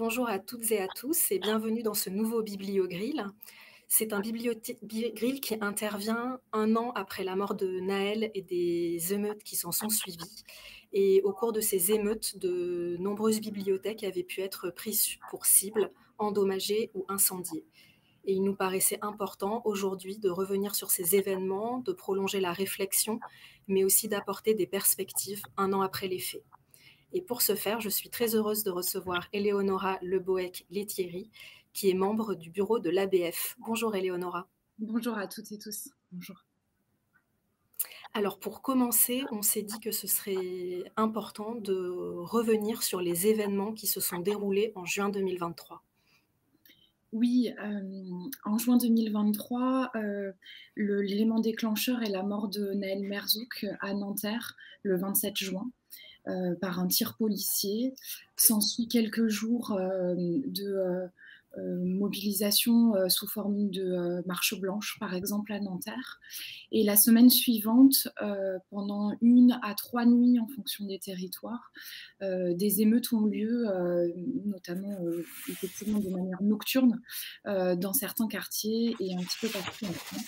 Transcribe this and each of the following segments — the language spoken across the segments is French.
Bonjour à toutes et à tous et bienvenue dans ce nouveau Bibliogrill. C'est un Grill qui intervient 1 an après la mort de Nahel et des émeutes qui s'en sont suivies. Et au cours de ces émeutes, de nombreuses bibliothèques avaient pu être prises pour cible, endommagées ou incendiées. Et il nous paraissait important aujourd'hui de revenir sur ces événements, de prolonger la réflexion, mais aussi d'apporter des perspectives 1 an après les faits. Et pour ce faire, je suis très heureuse de recevoir Éléonora Leboeck-Lethieri, qui est membre du bureau de l'ABF. Bonjour Éléonora. Bonjour à toutes et tous. Bonjour. Alors pour commencer, on s'est dit que ce serait important de revenir sur les événements qui se sont déroulés en juin 2023. Oui, en juin 2023, l'élément déclencheur est la mort de Nahel Merzouk à Nanterre le 27 juin. Par un tir policier. S'ensuit quelques jours de mobilisation sous forme de marche blanche, par exemple à Nanterre. Et la semaine suivante, pendant 1 à 3 nuits en fonction des territoires, des émeutes ont lieu, notamment effectivement de manière nocturne, dans certains quartiers et un petit peu partout en France.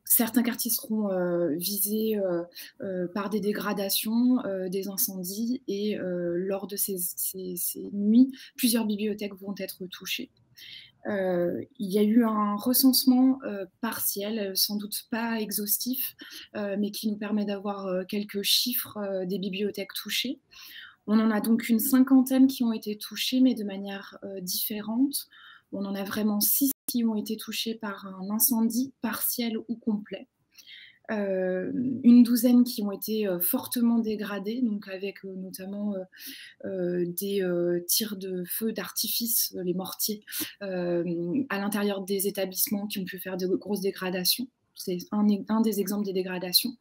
Certains quartiers seront visés par des dégradations, des incendies et lors de ces nuits, plusieurs bibliothèques vont être touchées. Il y a eu un recensement partiel, sans doute pas exhaustif, mais qui nous permet d'avoir quelques chiffres des bibliothèques touchées. On en a donc une 50aine qui ont été touchées, mais de manière différente. On en a vraiment 6 qui ont été touchés par un incendie partiel ou complet. Une douzaine qui ont été fortement dégradées, donc avec notamment des tirs de feu d'artifice, les mortiers, à l'intérieur des établissements qui ont pu faire de grosses dégradations. C'est un des exemples des dégradations.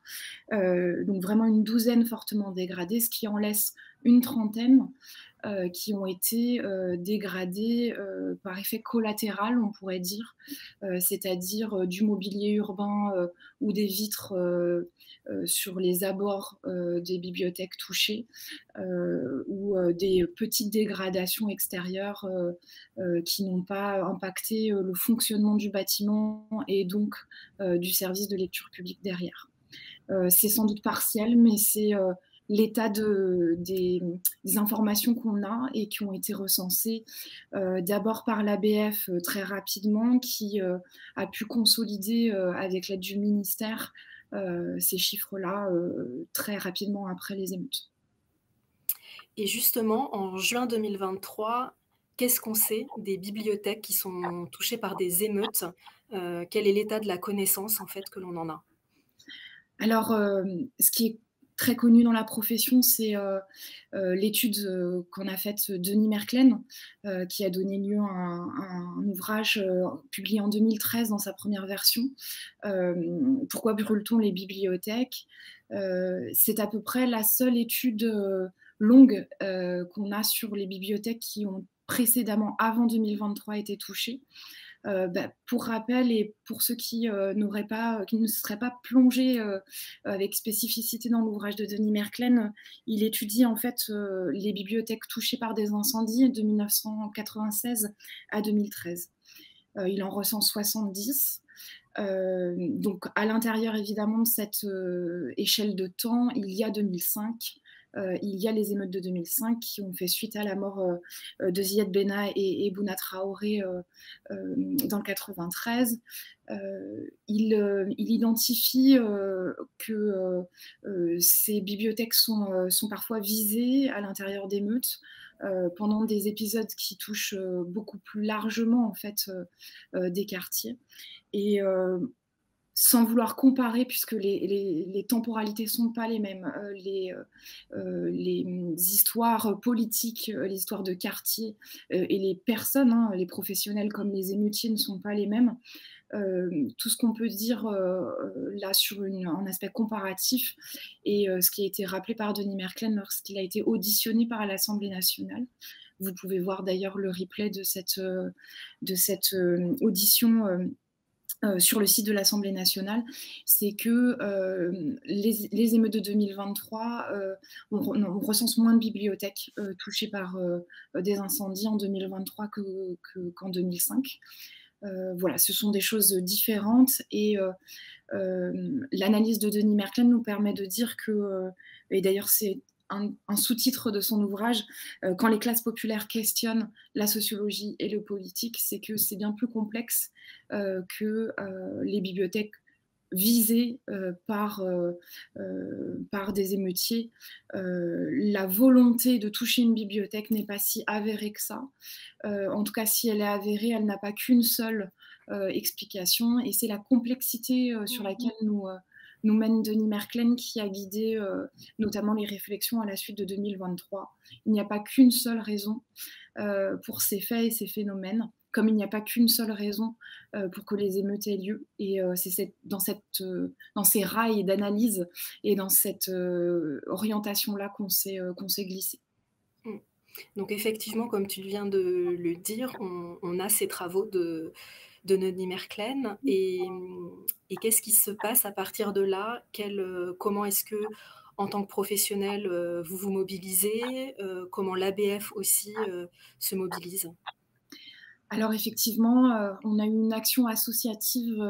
Donc vraiment une douzaine fortement dégradées, ce qui en laisse une trentaine qui ont été dégradées par effet collatéral, on pourrait dire, c'est-à-dire du mobilier urbain ou des vitres sur les abords des bibliothèques touchées ou des petites dégradations extérieures qui n'ont pas impacté le fonctionnement du bâtiment et donc du service de lecture publique derrière. C'est sans doute partiel, mais c'est l'état des informations qu'on a et qui ont été recensées d'abord par l'ABF très rapidement, qui a pu consolider avec l'aide du ministère ces chiffres-là très rapidement après les émeutes. Et justement, en juin 2023, qu'est-ce qu'on sait des bibliothèques qui sont touchées par des émeutes? Quel est l'état de la connaissance en fait que l'on en a? Alors, ce qui est très connu dans la profession, c'est l'étude qu'en a faite Denis Merklen, qui a donné lieu à un ouvrage publié en 2013 dans sa première version. Pourquoi brûle-t-on les bibliothèques? C'est à peu près la seule étude longue qu'on a sur les bibliothèques qui ont précédemment, avant 2023, été touchées. Pour rappel et pour ceux qui ne se seraient pas plongés avec spécificité dans l'ouvrage de Denis Merklen, il étudie en fait les bibliothèques touchées par des incendies de 1996 à 2013. Il en recense 70. Donc à l'intérieur évidemment de cette échelle de temps, il y a 2005. Il y a les émeutes de 2005 qui ont fait suite à la mort de Ziad Benna et Bouna Traoré dans le 93. Il identifie que ces bibliothèques sont parfois visées à l'intérieur d'émeutes pendant des épisodes qui touchent beaucoup plus largement en fait des quartiers. Et sans vouloir comparer, puisque les temporalités ne sont pas les mêmes, les histoires politiques, les histoires de quartier et les personnes, hein, les professionnels comme les émeutiers ne sont pas les mêmes. Tout ce qu'on peut dire là sur un aspect comparatif et ce qui a été rappelé par Denis Merklén lorsqu'il a été auditionné par l'Assemblée nationale. Vous pouvez voir d'ailleurs le replay de cette audition sur le site de l'Assemblée nationale, c'est que les émeutes de 2023, on recense moins de bibliothèques touchées par des incendies en 2023 qu'en 2005. Voilà, ce sont des choses différentes et l'analyse de Denis Merklén nous permet de dire que, et d'ailleurs c'est un sous-titre de son ouvrage, quand les classes populaires questionnent la sociologie et le politique, c'est que c'est bien plus complexe que les bibliothèques visées par des émeutiers. La volonté de toucher une bibliothèque n'est pas si avérée que ça. En tout cas, si elle est avérée, elle n'a pas qu'une seule explication, et c'est la complexité sur laquelle nous mène Denis Merklén qui a guidé notamment les réflexions à la suite de 2023. Il n'y a pas qu'une seule raison pour ces faits et ces phénomènes, comme il n'y a pas qu'une seule raison pour que les émeutes aient lieu. Et c'est dans ces rails d'analyse et dans cette orientation-là qu'on s'est glissé. Donc effectivement, comme tu viens de le dire, on a ces travaux de Denis Merklén et qu'est-ce qui se passe à partir de là? Comment est-ce que, en tant que professionnel, vous vous mobilisez? Comment l'ABF aussi se mobilise? Alors effectivement, on a eu une action associative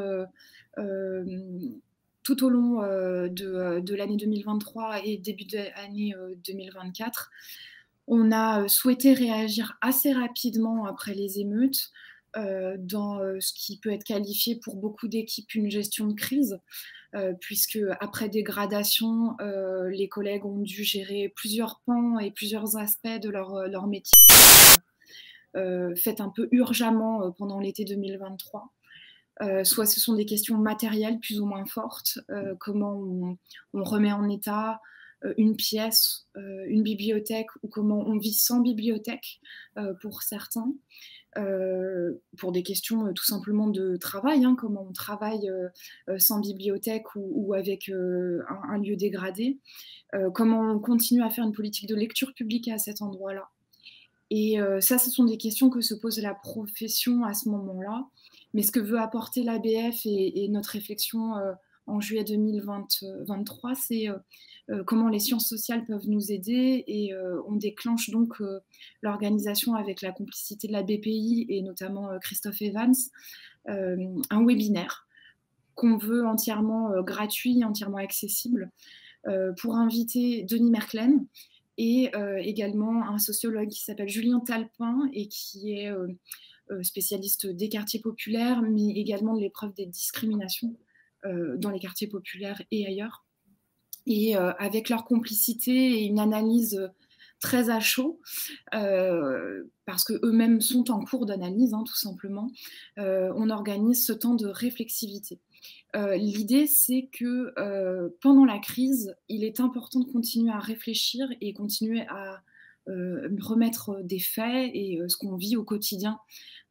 tout au long de l'année 2023 et début de l'année 2024. On a souhaité réagir assez rapidement après les émeutes dans ce qui peut être qualifié pour beaucoup d'équipes une gestion de crise, puisque après dégradation, les collègues ont dû gérer plusieurs pans et plusieurs aspects de leur métier, faites un peu urgemment pendant l'été 2023. Soit ce sont des questions matérielles plus ou moins fortes, comment on remet en état une pièce, une bibliothèque, ou comment on vit sans bibliothèque pour certains, pour des questions tout simplement de travail, hein, comment on travaille sans bibliothèque ou avec un lieu dégradé, comment on continue à faire une politique de lecture publique à cet endroit-là. Et ça, ce sont des questions que se pose la profession à ce moment-là. Mais ce que veut apporter l'ABF et notre réflexion en juillet 2023, c'est comment les sciences sociales peuvent nous aider. Et on déclenche donc l'organisation, avec la complicité de la BPI et notamment Christophe Evans, un webinaire qu'on veut entièrement gratuit, entièrement accessible, pour inviter Denis Merklén, et également un sociologue qui s'appelle Julien Talpin et qui est spécialiste des quartiers populaires, mais également de l'épreuve des discriminations dans les quartiers populaires et ailleurs. Et avec leur complicité et une analyse très à chaud, parce qu'eux-mêmes sont en cours d'analyse, hein, tout simplement, on organise ce temps de réflexivité. L'idée, c'est que pendant la crise, il est important de continuer à réfléchir et continuer à remettre des faits et ce qu'on vit au quotidien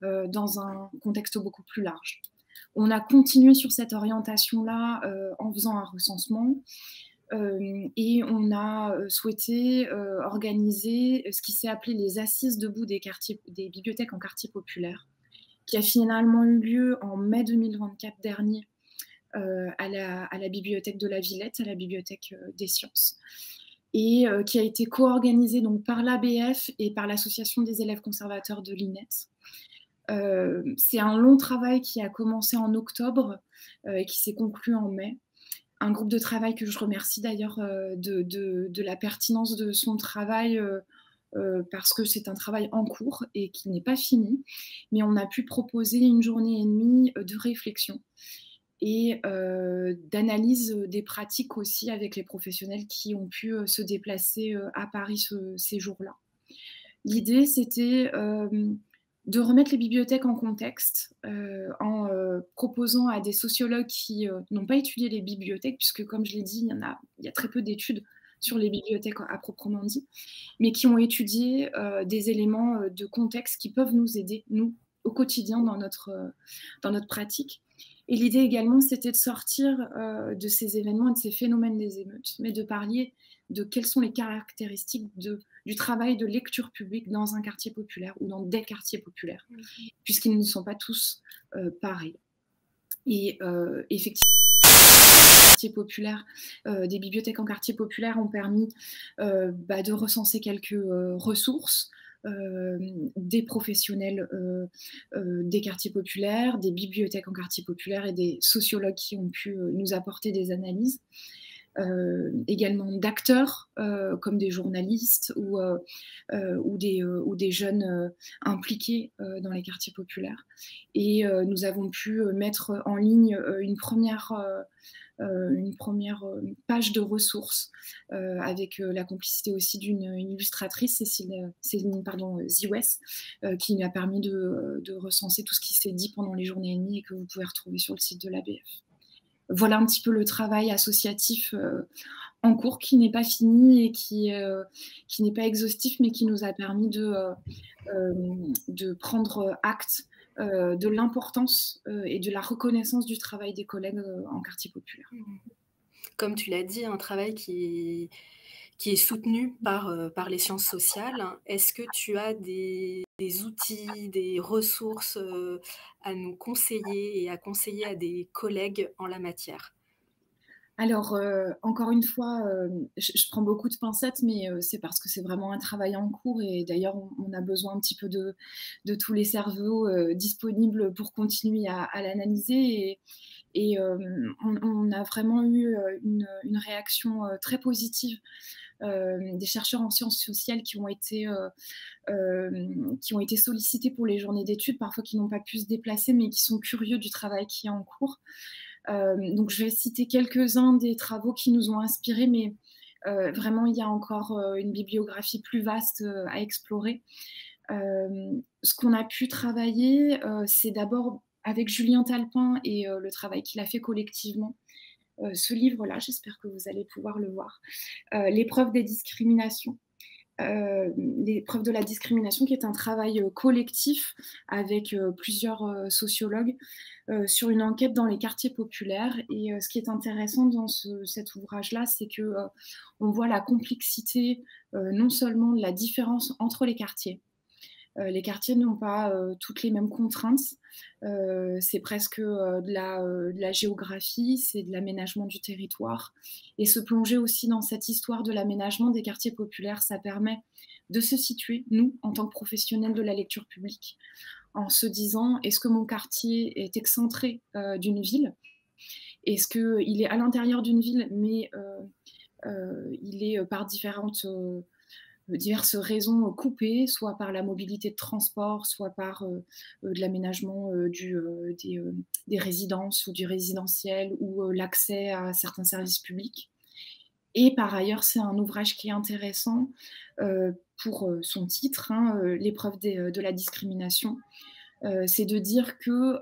dans un contexte beaucoup plus large. On a continué sur cette orientation-là en faisant un recensement. Et on a souhaité organiser ce qui s'est appelé les Assises debout des bibliothèques en quartier populaire, qui a finalement eu lieu en mai 2024 dernier à la bibliothèque de la Villette, à la bibliothèque des sciences, et qui a été co-organisée donc par l'ABF et par l'association des élèves conservateurs de l'INET. C'est un long travail qui a commencé en octobre et qui s'est conclu en mai. Un groupe de travail que je remercie d'ailleurs de la pertinence de son travail, parce que c'est un travail en cours et qui n'est pas fini, mais on a pu proposer une journée et demie de réflexion et d'analyse des pratiques aussi avec les professionnels qui ont pu se déplacer à Paris ces jours-là. L'idée, c'était de remettre les bibliothèques en contexte, en proposant à des sociologues qui n'ont pas étudié les bibliothèques, puisque comme je l'ai dit, il y a très peu d'études sur les bibliothèques à proprement dit, mais qui ont étudié des éléments de contexte qui peuvent nous aider, nous, au quotidien, dans notre pratique. Et l'idée également, c'était de sortir de ces événements et de ces phénomènes des émeutes, mais de parler de quelles sont les caractéristiques du travail de lecture publique dans un quartier populaire ou dans des quartiers populaires, puisqu'ils ne sont pas tous pareils. Et effectivement, des bibliothèques en quartier populaire ont permis de recenser quelques ressources, des professionnels des quartiers populaires, des bibliothèques en quartier populaire et des sociologues qui ont pu nous apporter des analyses. Également d'acteurs comme des journalistes ou des jeunes impliqués dans les quartiers populaires. Et nous avons pu mettre en ligne une première page de ressources avec la complicité aussi d'une illustratrice, Céline Ziwes, qui nous a permis de recenser tout ce qui s'est dit pendant les journées et demie et que vous pouvez retrouver sur le site de l'ABF. Voilà un petit peu le travail associatif en cours qui n'est pas fini et qui n'est pas exhaustif, mais qui nous a permis de prendre acte de l'importance et de la reconnaissance du travail des collègues en quartier populaire. Comme tu l'as dit, un travail qui est soutenu par les sciences sociales. Est-ce que tu as des outils, des ressources à nous conseiller et à conseiller à des collègues en la matière? Alors, encore une fois, je prends beaucoup de pincettes, mais c'est parce que c'est vraiment un travail en cours et d'ailleurs on a besoin un petit peu de tous les cerveaux disponibles pour continuer à l'analyser et on a vraiment eu une réaction très positive des chercheurs en sciences sociales qui ont été sollicités pour les journées d'études, parfois qui n'ont pas pu se déplacer, mais qui sont curieux du travail qui est en cours. Donc je vais citer quelques-uns des travaux qui nous ont inspirés, mais vraiment il y a encore une bibliographie plus vaste à explorer. Ce qu'on a pu travailler, c'est d'abord avec Julien Talpin et le travail qu'il a fait collectivement. Ce livre-là, j'espère que vous allez pouvoir le voir. L'épreuve des discriminations. L'épreuve de la discrimination, qui est un travail collectif avec plusieurs sociologues sur une enquête dans les quartiers populaires. Et ce qui est intéressant dans cet ouvrage-là, c'est que on voit la complexité non seulement de la différence entre les quartiers. Les quartiers n'ont pas toutes les mêmes contraintes. C'est presque de la géographie, c'est de l'aménagement du territoire. Et se plonger aussi dans cette histoire de l'aménagement des quartiers populaires, ça permet de se situer, nous, en tant que professionnels de la lecture publique, en se disant, est-ce que mon quartier est excentré d'une ville? Est-ce qu'il est à l'intérieur d'une ville, mais il est par diverses raisons coupées, soit par la mobilité de transport, soit par de l'aménagement des résidences ou du résidentiel ou l'accès à certains services publics. Et par ailleurs, c'est un ouvrage qui est intéressant pour son titre, hein, l'épreuve de la discrimination. C'est de dire que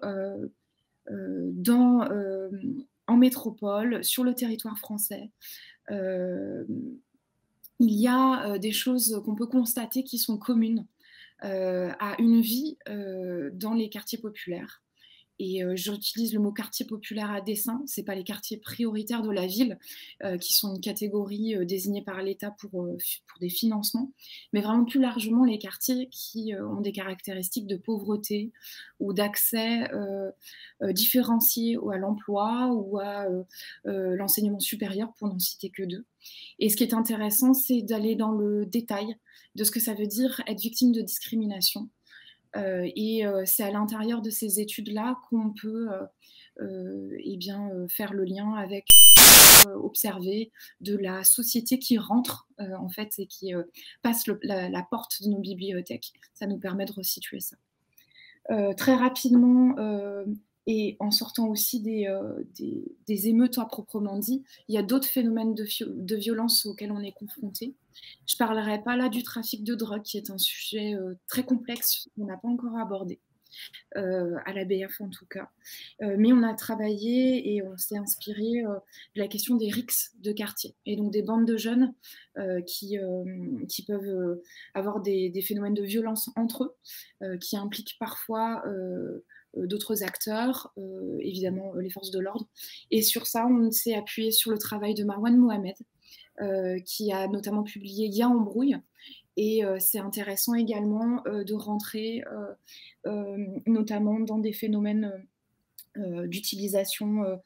en métropole, sur le territoire français, il y a des choses qu'on peut constater qui sont communes à une vie dans les quartiers populaires. Et j'utilise le mot quartier populaire à dessein. C'est pas les quartiers prioritaires de la ville qui sont une catégorie désignée par l'État pour des financements, mais vraiment plus largement les quartiers qui ont des caractéristiques de pauvreté ou d'accès différencié à l'emploi ou à l'enseignement supérieur, pour n'en citer que deux. Et ce qui est intéressant, c'est d'aller dans le détail de ce que ça veut dire être victime de discrimination. Et c'est à l'intérieur de ces études-là qu'on peut faire le lien avec observer de la société qui rentre en fait et qui passe la porte de nos bibliothèques. Ça nous permet de resituer ça. Très rapidement, Et en sortant aussi des émeutes à proprement dit, il y a d'autres phénomènes de violence auxquels on est confronté. Je ne parlerai pas là du trafic de drogue, qui est un sujet très complexe qu'on n'a pas encore abordé, à l'ABF en tout cas. Mais on a travaillé et on s'est inspiré de la question des rixes de quartier, et donc des bandes de jeunes qui peuvent avoir des phénomènes de violence entre eux, qui impliquent parfois d'autres acteurs, évidemment les forces de l'ordre. Et sur ça, on s'est appuyé sur le travail de Marwan Mohamed, qui a notamment publié Ya Embrouille. Et c'est intéressant également de rentrer notamment dans des phénomènes d'utilisation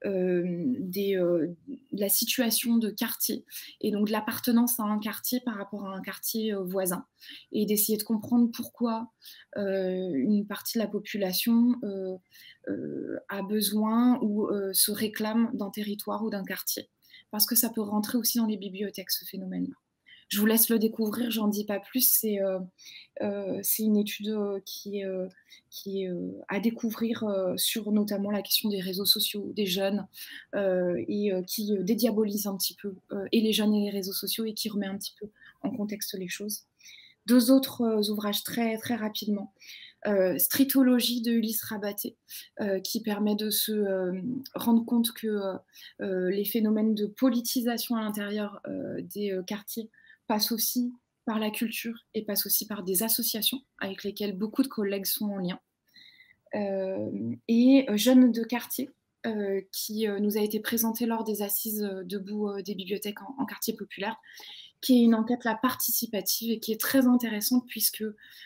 de la situation de quartier, et donc de l'appartenance à un quartier par rapport à un quartier voisin, et d'essayer de comprendre pourquoi une partie de la population a besoin ou se réclame d'un territoire ou d'un quartier. Parce que ça peut rentrer aussi dans les bibliothèques, ce phénomène-là. Je vous laisse le découvrir, j'en dis pas plus. C'est une étude qui est à découvrir sur notamment la question des réseaux sociaux, des jeunes, et qui dédiabolise un petit peu et les jeunes et les réseaux sociaux, et qui remet un petit peu en contexte les choses. Deux autres ouvrages très, très rapidement. Streetologie de Ulysse Rabaté, qui permet de se rendre compte que les phénomènes de politisation à l'intérieur des quartiers passent aussi par la culture et passent aussi par des associations avec lesquelles beaucoup de collègues sont en lien. Et Jeunes de quartier, qui nous a été présenté lors des assises debout des bibliothèques en quartier populaire, qui est une enquête là, participative, et qui est très intéressante, puisque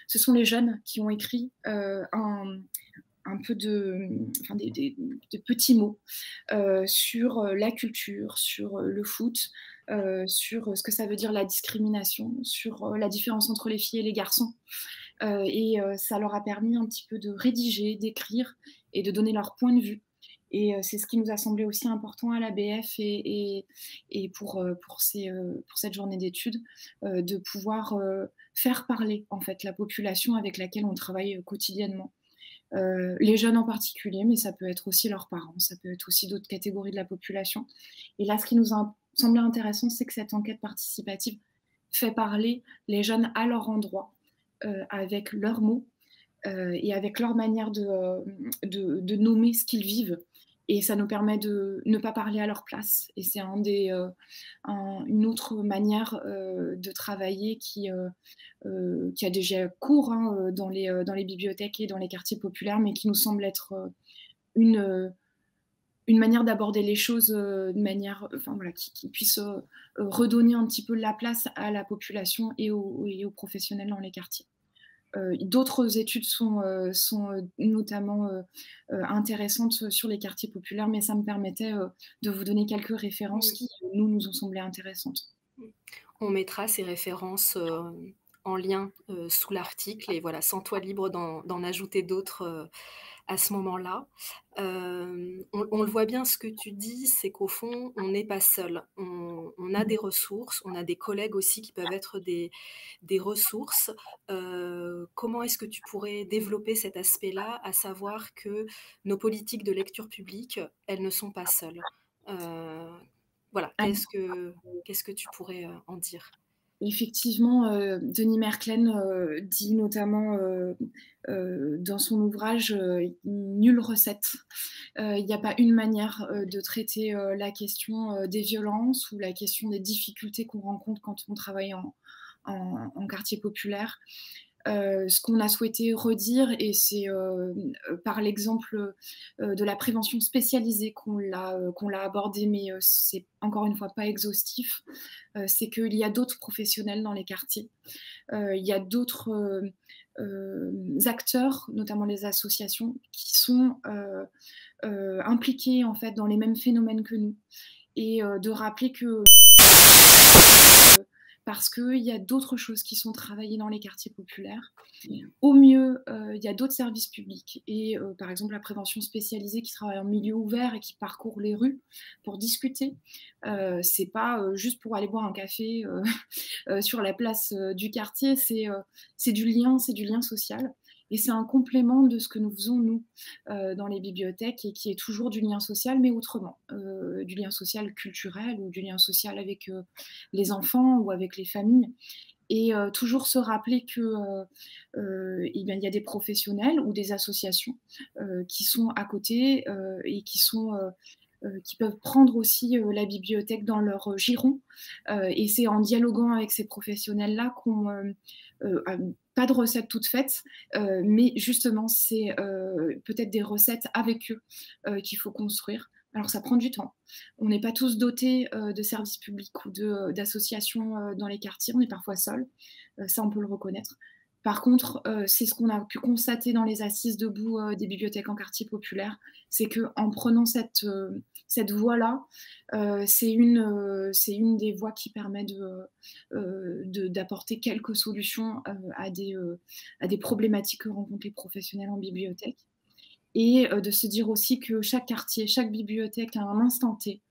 ce sont les jeunes qui ont écrit un peu de petits mots sur la culture, sur le foot, sur ce que ça veut dire la discrimination, sur la différence entre les filles et les garçons. Et ça leur a permis un petit peu de rédiger, d'écrire et de donner leur point de vue. Et c'est ce qui nous a semblé aussi important à l'ABF et pour cette journée d'études, de pouvoir faire parler en fait la population avec laquelle on travaille quotidiennement. Les jeunes en particulier, mais ça peut être aussi leurs parents, ça peut être aussi d'autres catégories de la population. Et là, ce qui nous a semblé intéressant, c'est que cette enquête participative fait parler les jeunes à leur endroit, avec leurs mots et avec leur manière de nommer ce qu'ils vivent. Et ça nous permet de ne pas parler à leur place. Et c'est une autre manière de travailler qui a déjà cours dans les bibliothèques et dans les quartiers populaires, mais qui nous semble être une manière d'aborder les choses de manière, enfin, voilà, qui puisse redonner un petit peu la place à la population et aux professionnels dans les quartiers. D'autres études sont notamment intéressantes sur les quartiers populaires, mais ça me permettait de vous donner quelques références qui, nous ont semblé intéressantes. On mettra ces références en lien sous l'article, et voilà, sens-toi libre d'en ajouter d'autres à ce moment-là. On le voit bien, ce que tu dis, c'est qu'au fond, on n'est pas seul. On a des ressources, on a des collègues aussi qui peuvent être des ressources. Comment est-ce que tu pourrais développer cet aspect-là, à savoir que nos politiques de lecture publique, elles ne sont pas seules. Voilà, qu'est-ce que tu pourrais en dire? Effectivement, Denis Merklen dit notamment dans son ouvrage Nulle recette. Il n'y a pas une manière de traiter la question des violences ou la question des difficultés qu'on rencontre quand on travaille en quartier populaire. Ce qu'on a souhaité redire, et c'est par l'exemple de la prévention spécialisée qu'on l'a abordé, mais c'est encore une fois pas exhaustif, c'est qu'il y a d'autres professionnels dans les quartiers. Il y a d'autres acteurs, notamment les associations, qui sont impliqués en fait dans les mêmes phénomènes que nous. Et de rappeler que parce qu'il y a d'autres choses qui sont travaillées dans les quartiers populaires. Au mieux, il y a d'autres services publics, et par exemple la prévention spécialisée qui travaille en milieu ouvert et qui parcourt les rues pour discuter. C'est pas juste pour aller boire un café sur la place du quartier, c'est du lien social. Et c'est un complément de ce que nous faisons, nous, dans les bibliothèques et qui est toujours du lien social, mais autrement. Du lien social culturel ou du lien social avec les enfants ou avec les familles. Et toujours se rappeler que, eh bien, il y a des professionnels ou des associations qui sont à côté et qui peuvent prendre aussi la bibliothèque dans leur giron. Et c'est en dialoguant avec ces professionnels-là qu'on pas de recettes toutes faites, mais justement, c'est peut-être des recettes avec eux qu'il faut construire. Alors ça prend du temps. On n'est pas tous dotés de services publics ou d'associations dans les quartiers, on est parfois seuls, ça on peut le reconnaître. Par contre, c'est ce qu'on a pu constater dans les assises debout des bibliothèques en quartier populaire, c'est qu'en prenant cette voie-là, c'est une des voies qui permet d'apporter quelques solutions à des problématiques que rencontrent les professionnels en bibliothèque. Et de se dire aussi que chaque quartier, chaque bibliothèque à un instant T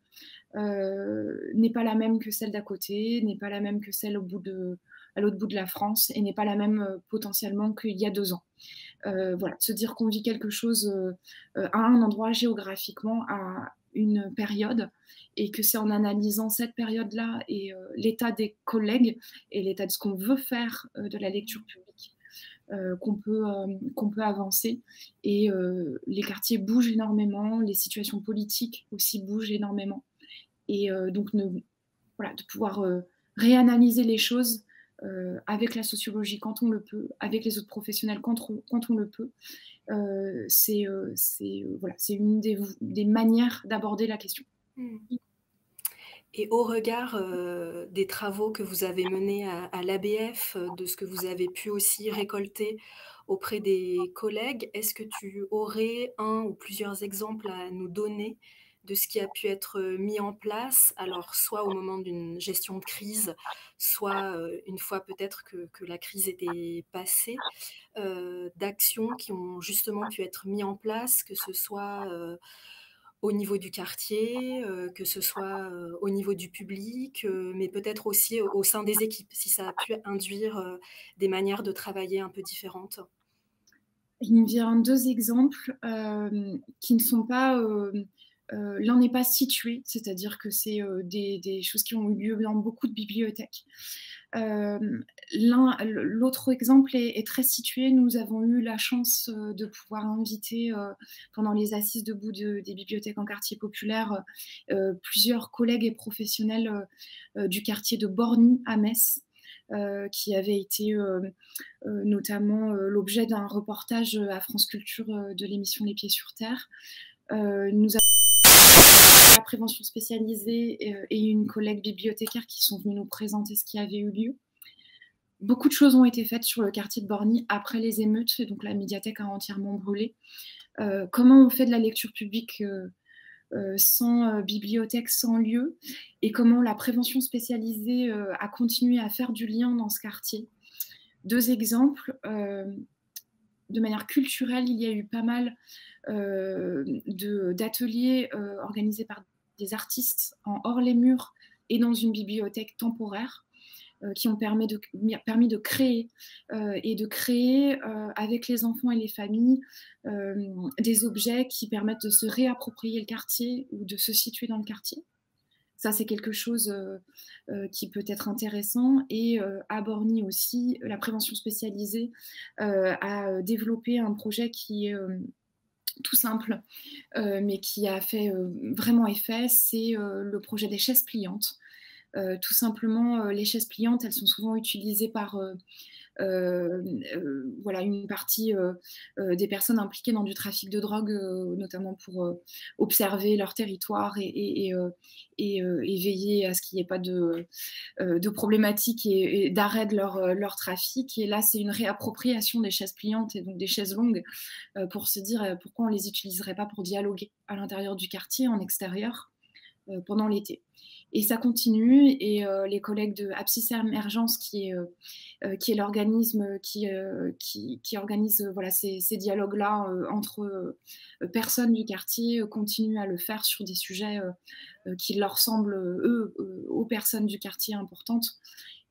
n'est pas la même que celle d'à côté, n'est pas la même que celle à l'autre bout de la France et n'est pas la même potentiellement qu'il y a 2 ans. Voilà, se dire qu'on vit quelque chose à un endroit géographiquement, à une période, et que c'est en analysant cette période-là et l'état des collègues et l'état de ce qu'on veut faire de la lecture publique qu'on peut avancer. Et les quartiers bougent énormément, les situations politiques aussi bougent énormément. Et donc, voilà, de pouvoir réanalyser les choses avec la sociologie quand on le peut, avec les autres professionnels quand on le peut. Voilà, c'est une des manières d'aborder la question. Mmh. Et au regard, des travaux que vous avez menés à l'ABF, de ce que vous avez pu aussi récolter auprès des collègues, est-ce que tu aurais un ou plusieurs exemples à nous donner de ce qui a pu être, mis en place? Alors soit au moment d'une gestion de crise, soit, une fois peut-être que la crise était passée, d'actions qui ont justement pu être mis en place, que ce soit, au niveau du quartier, que ce soit, au niveau du public, mais peut-être aussi au sein des équipes, si ça a pu induire, des manières de travailler un peu différentes? Il me vient 2 exemples qui ne sont pas, l'un n'est pas situé, c'est-à-dire que c'est des choses qui ont eu lieu dans beaucoup de bibliothèques. L'autre exemple est très situé. Nous avons eu la chance de pouvoir inviter pendant les assises debout des bibliothèques en quartier populaire plusieurs collègues et professionnels du quartier de Borny à Metz, qui avaient été notamment l'objet d'un reportage à France Culture de l'émission Les Pieds sur Terre. Nous avons la prévention spécialisée et une collègue bibliothécaire qui sont venus nous présenter ce qui avait eu lieu. Beaucoup de choses ont été faites sur le quartier de Borny après les émeutes, donc la médiathèque a entièrement brûlé. Comment on fait de la lecture publique sans bibliothèque, sans lieu, et comment la prévention spécialisée a continué à faire du lien dans ce quartier. 2 exemples. De manière culturelle, il y a eu pas mal d'ateliers organisés par des artistes en hors les murs et dans une bibliothèque temporaire qui ont permis de créer avec les enfants et les familles des objets qui permettent de se réapproprier le quartier ou de se situer dans le quartier. Ça, c'est quelque chose qui peut être intéressant. Et à Borny aussi, la prévention spécialisée a développé un projet qui est tout simple, mais qui a fait vraiment effet. C'est le projet des chaises pliantes. Tout simplement, les chaises pliantes, elles sont souvent utilisées par voilà, une partie des personnes impliquées dans du trafic de drogue, notamment pour observer leur territoire et veiller à ce qu'il n'y ait pas de problématiques et d'arrêt de leur trafic. Et là, c'est une réappropriation des chaises pliantes et donc des chaises longues pour se dire pourquoi on ne les utiliserait pas pour dialoguer à l'intérieur du quartier, en extérieur, pendant l'été. Et ça continue, et les collègues de Apsis Emergence, qui est l'organisme qui organise voilà, ces dialogues-là entre personnes du quartier, continuent à le faire sur des sujets qui leur semblent, eux, aux personnes du quartier importantes.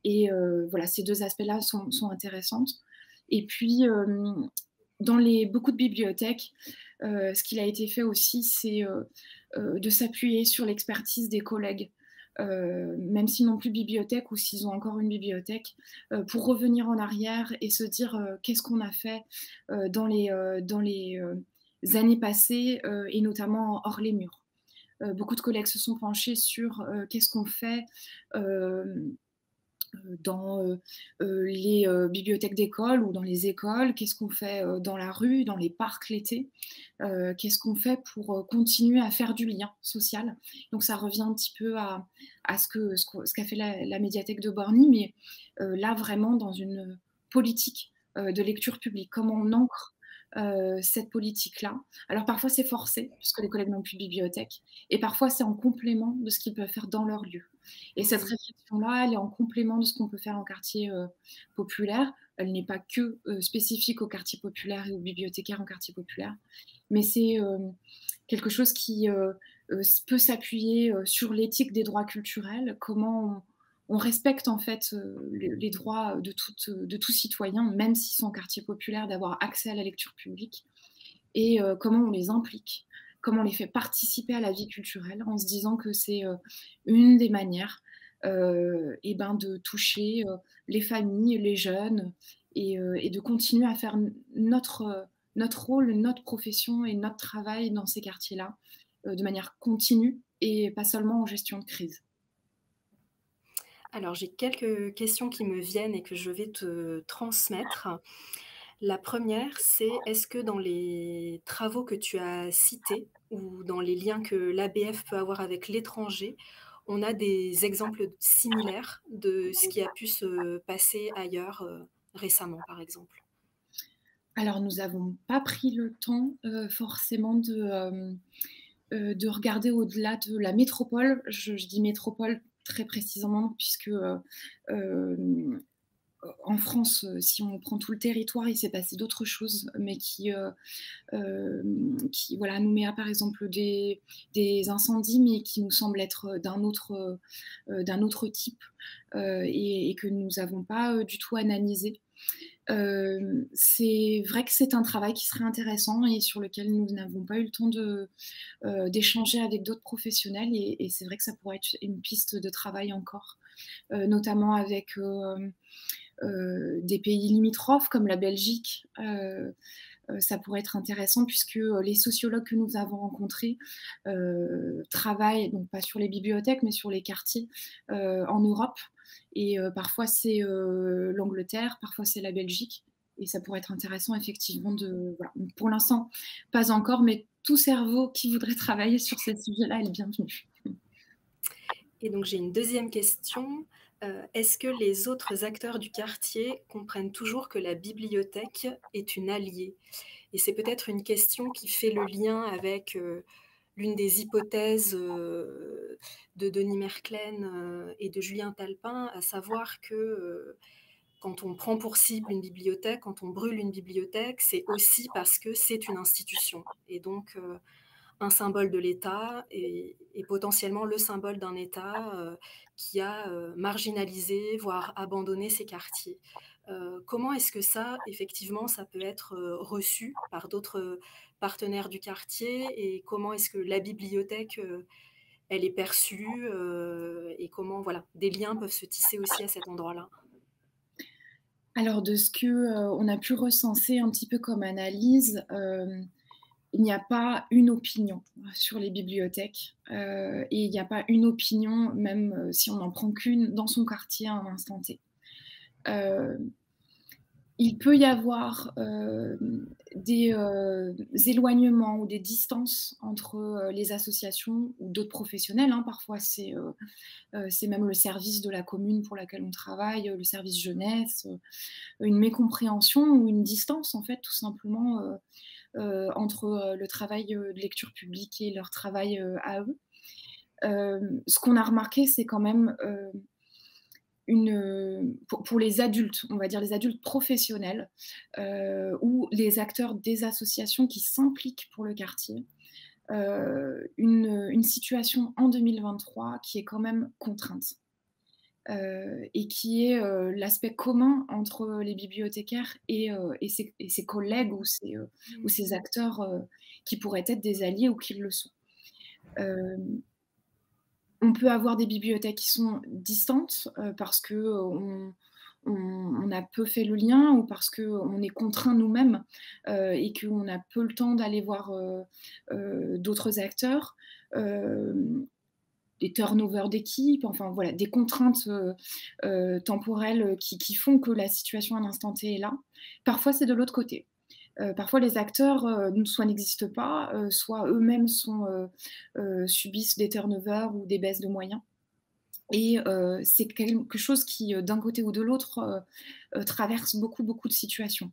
Et voilà, ces 2 aspects-là sont intéressants. Et puis, Dans beaucoup de bibliothèques, ce qu'il a été fait aussi, c'est de s'appuyer sur l'expertise des collègues, même s'ils n'ont plus de bibliothèque ou s'ils ont encore une bibliothèque, pour revenir en arrière et se dire qu'est-ce qu'on a fait dans les années passées, et notamment hors les murs. Beaucoup de collègues se sont penchés sur qu'est-ce qu'on fait dans les bibliothèques d'école ou dans les écoles, qu'est-ce qu'on fait dans la rue, dans les parcs l'été, qu'est-ce qu'on fait pour continuer à faire du lien social. Donc ça revient un petit peu à ce qu'a fait la médiathèque de Borny, mais là vraiment dans une politique de lecture publique, comment on ancre cette politique-là. Alors parfois c'est forcé, puisque les collègues n'ont plus de bibliothèque, et parfois c'est en complément de ce qu'ils peuvent faire dans leur lieu. Et cette Mmh. réflexion-là, elle est en complément de ce qu'on peut faire en quartier populaire. Elle n'est pas que spécifique aux quartiers populaires et aux bibliothécaires en quartier populaire, mais c'est quelque chose qui peut s'appuyer sur l'éthique des droits culturels, comment on respecte en fait les droits de tout citoyen, même s'ils sont en quartier populaire, d'avoir accès à la lecture publique, et comment on les implique, comment on les fait participer à la vie culturelle, en se disant que c'est une des manières et ben, de toucher les familles, les jeunes, et de continuer à faire notre rôle, notre profession et notre travail dans ces quartiers-là, de manière continue et pas seulement en gestion de crise. Alors j'ai quelques questions qui me viennent et que je vais te transmettre. La première, c'est est-ce que dans les travaux que tu as cités ou dans les liens que l'ABF peut avoir avec l'étranger, on a des exemples similaires de ce qui a pu se passer ailleurs, récemment, par exemple? Alors nous n'avons pas pris le temps forcément de regarder au-delà de la métropole. Je dis métropole très précisément puisque en France, si on prend tout le territoire, il s'est passé d'autres choses, mais qui voilà, nous met à par exemple des incendies, mais qui nous semblent être d'un autre type, et que nous n'avons pas du tout analysé. C'est vrai que c'est un travail qui serait intéressant et sur lequel nous n'avons pas eu le temps d'échanger avec d'autres professionnels, et c'est vrai que ça pourrait être une piste de travail encore, notamment avec des pays limitrophes comme la Belgique. Ça pourrait être intéressant puisque les sociologues que nous avons rencontrés travaillent, donc pas sur les bibliothèques, mais sur les quartiers en Europe. Et parfois c'est l'Angleterre, parfois c'est la Belgique. Et ça pourrait être intéressant effectivement de... Voilà. Pour l'instant, pas encore, mais tout cerveau qui voudrait travailler sur ces sujets-là est le bienvenu. Et donc j'ai une deuxième question, est-ce que les autres acteurs du quartier comprennent toujours que la bibliothèque est une alliée? Et c'est peut-être une question qui fait le lien avec, l'une des hypothèses, de Denis Merklén, et de Julien Talpin, à savoir que, quand on prend pour cible une bibliothèque, quand on brûle une bibliothèque, c'est aussi parce que c'est une institution et donc un symbole de l'État et potentiellement le symbole d'un État, qui a, marginalisé, voire abandonné ces quartiers. Comment est-ce que ça, effectivement, ça peut être, reçu par d'autres, partenaires du quartier et comment est-ce que la bibliothèque, elle est perçue, et comment, voilà, des liens peuvent se tisser aussi à cet endroit-là? Alors de ce que on a pu recenser un petit peu comme analyse, il n'y a pas une opinion sur les bibliothèques, et il n'y a pas une opinion, même si on n'en prend qu'une dans son quartier à un instant T. Euh, il peut y avoir des éloignements ou des distances entre les associations ou d'autres professionnels, hein. Parfois, c'est même le service de la commune pour laquelle on travaille, le service jeunesse, une mécompréhension ou une distance, en fait, tout simplement, entre le travail de lecture publique et leur travail à eux. Ce qu'on a remarqué, c'est quand même pour les adultes, on va dire les adultes professionnels, ou les acteurs des associations qui s'impliquent pour le quartier, une situation en 2023 qui est quand même contrainte. et qui est l'aspect commun entre les bibliothécaires et ses collègues ou ses acteurs qui pourraient être des alliés ou qui le sont. On peut avoir des bibliothèques qui sont distantes, parce qu'on a peu fait le lien ou parce qu'on est contraint nous-mêmes, et qu'on a peu le temps d'aller voir, d'autres acteurs. Des turnovers d'équipe, enfin voilà, des contraintes, temporelles, qui font que la situation à l'instant T est là. Parfois, c'est de l'autre côté. Parfois les acteurs, soit n'existent pas, soit eux-mêmes subissent des turnovers ou des baisses de moyens et c'est quelque chose qui, d'un côté ou de l'autre, traverse beaucoup, beaucoup de situations.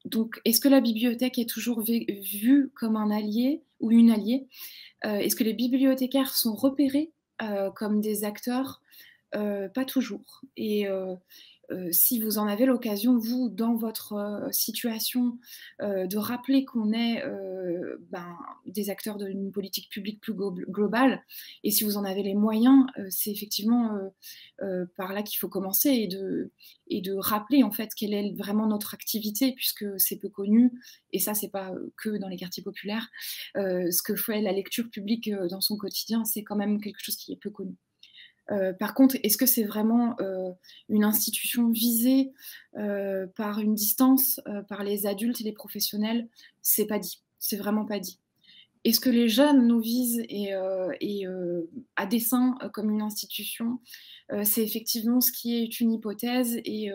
Donc est-ce que la bibliothèque est toujours vue comme un allié ou une alliée? Est-ce que les bibliothécaires sont repérés, comme des acteurs? Pas toujours et si vous en avez l'occasion, vous, dans votre, situation, de rappeler qu'on est, des acteurs d'une politique publique plus globale et si vous en avez les moyens, c'est effectivement, par là qu'il faut commencer et de rappeler, en fait, quelle est vraiment notre activité puisque c'est peu connu et ça, c'est pas, que dans les quartiers populaires. Ce que fait la lecture publique, dans son quotidien, c'est quand même quelque chose qui est peu connu. Par contre, est-ce que c'est vraiment, une institution visée, par une distance, par les adultes et les professionnels? C'est pas dit, c'est vraiment pas dit. Est-ce que les jeunes nous visent à dessein, comme une institution? C'est effectivement ce qui est une hypothèse et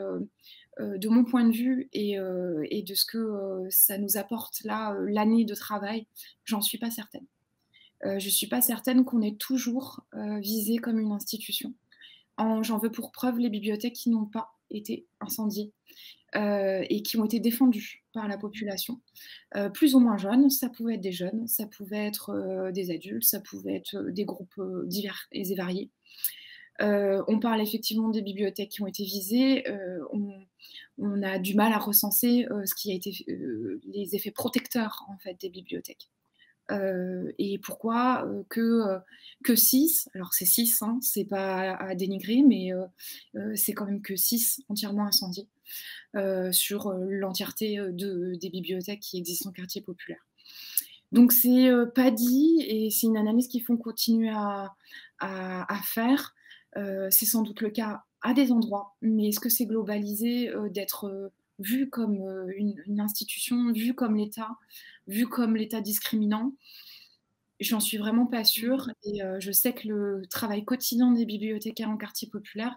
de mon point de vue et de ce que, ça nous apporte là, l'année de travail, j'en suis pas certaine. Je suis pas certaine qu'on est toujours, visé comme une institution. J'en veux pour preuve les bibliothèques qui n'ont pas été incendiées, et qui ont été défendues par la population. Plus ou moins jeunes, ça pouvait être des jeunes, ça pouvait être, des adultes, ça pouvait être, des groupes, divers et variés. On parle effectivement des bibliothèques qui ont été visées, on a du mal à recenser, ce qui a été les effets protecteurs, en fait, des bibliothèques. Et pourquoi, que 6, alors c'est 6, hein, c'est pas à dénigrer, mais c'est quand même que 6 entièrement incendiées, sur, l'entièreté, des bibliothèques qui existent en quartier populaire. Donc c'est, pas dit et c'est une analyse qu'il faut continuer à faire. C'est sans doute le cas à des endroits, mais est-ce que c'est globalisé, d'être, vu comme, une institution, vu comme l'État discriminant? J'en suis vraiment pas sûre et je sais que le travail quotidien des bibliothécaires en quartier populaire,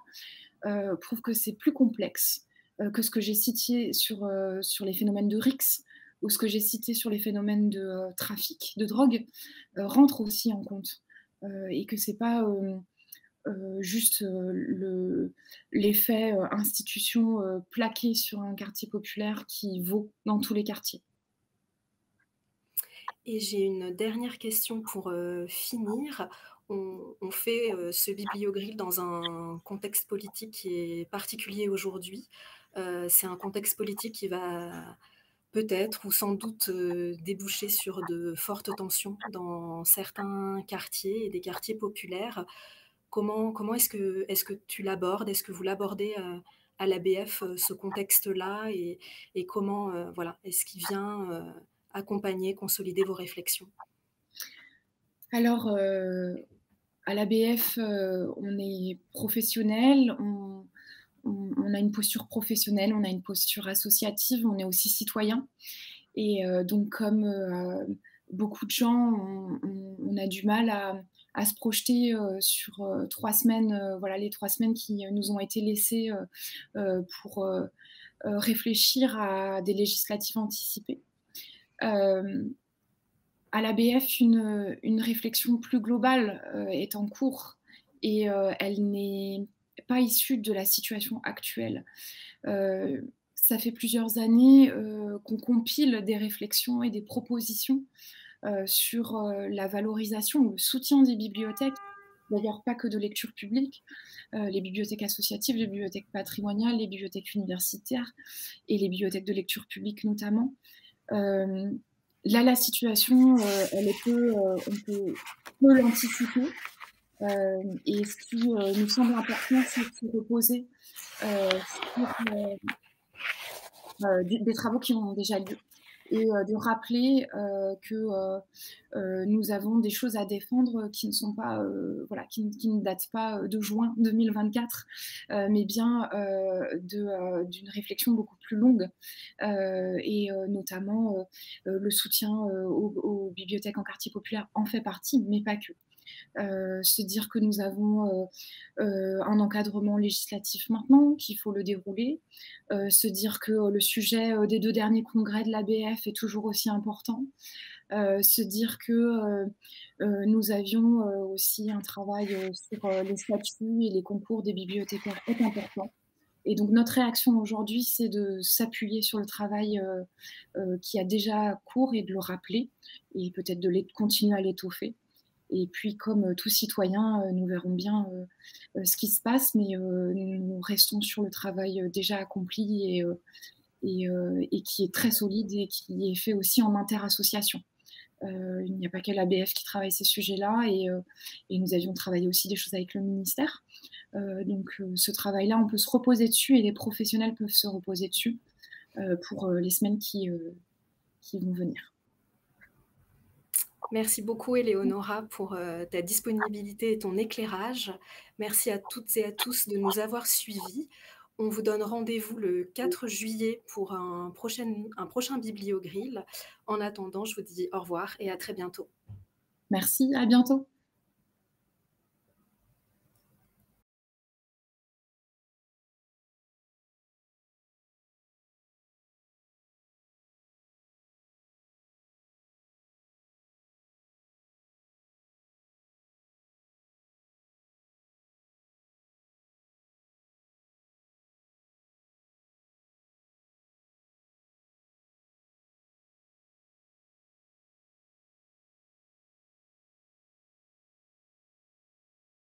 prouve que c'est plus complexe, que ce que j'ai cité sur les phénomènes de RICS ou ce que j'ai cité sur les phénomènes de, trafic de drogue, rentre aussi en compte, et que c'est pas, juste, l'effet, institution, plaqué sur un quartier populaire qui vaut dans tous les quartiers. Et j'ai une dernière question pour, finir. On fait, ce bibliogrill dans un contexte politique qui est particulier aujourd'hui. C'est un contexte politique qui va peut-être ou sans doute, déboucher sur de fortes tensions dans certains quartiers et des quartiers populaires. Comment est-ce que tu l'abordes? Est-ce que vous l'abordez, à l'ABF, ce contexte-là et comment, voilà, est-ce qu'il vient, accompagner, consolider vos réflexions? Alors, à l'ABF, on est professionnels, on a une posture professionnelle, on a une posture associative, on est aussi citoyen et donc comme, beaucoup de gens, on a du mal à se projeter, sur, 3 semaines, voilà les 3 semaines qui, nous ont été laissées, pour, réfléchir à des législatives anticipées. Hem, à l'ABF, une réflexion plus globale, est en cours et elle n'est pas issue de la situation actuelle. Ça fait plusieurs années, qu'on compile des réflexions et des propositions, sur, la valorisation ou le soutien des bibliothèques. D'ailleurs, pas que de lecture publique, les bibliothèques associatives, les bibliothèques patrimoniales, les bibliothèques universitaires et les bibliothèques de lecture publique notamment. Hem, Là, la situation, elle est peu, on peut l'anticiper. Et ce qui nous semble important, c'est de se reposer sur des travaux qui ont déjà lieu et de rappeler que nous avons des choses à défendre qui ne sont pas, voilà, qui ne datent pas de juin 2024, mais bien d'une réflexion beaucoup plus longue, et notamment le soutien aux bibliothèques en quartier populaire en fait partie, mais pas que. Se dire que nous avons un encadrement législatif maintenant, qu'il faut le dérouler, se dire que le sujet des 2 derniers congrès de l'ABF est toujours aussi important, se dire que nous avions aussi un travail sur les statuts et les concours des bibliothécaires est important. Et donc notre réaction aujourd'hui, c'est de s'appuyer sur le travail qui a déjà cours et de le rappeler et peut-être de continuer à l'étoffer. Et puis, comme tout citoyen, nous verrons bien ce qui se passe, mais nous restons sur le travail déjà accompli et qui est très solide et qui est fait aussi en interassociation. Il n'y a pas que l'ABF qui travaille ces sujets-là et nous avions travaillé aussi des choses avec le ministère. Donc ce travail-là, on peut se reposer dessus et les professionnels peuvent se reposer dessus pour les semaines qui vont venir. Merci beaucoup Éléonora pour ta disponibilité et ton éclairage. Merci à toutes et à tous de nous avoir suivis. On vous donne rendez-vous le 4 juillet pour un prochain Bibliogrill. En attendant, je vous dis au revoir et à très bientôt. Merci, à bientôt.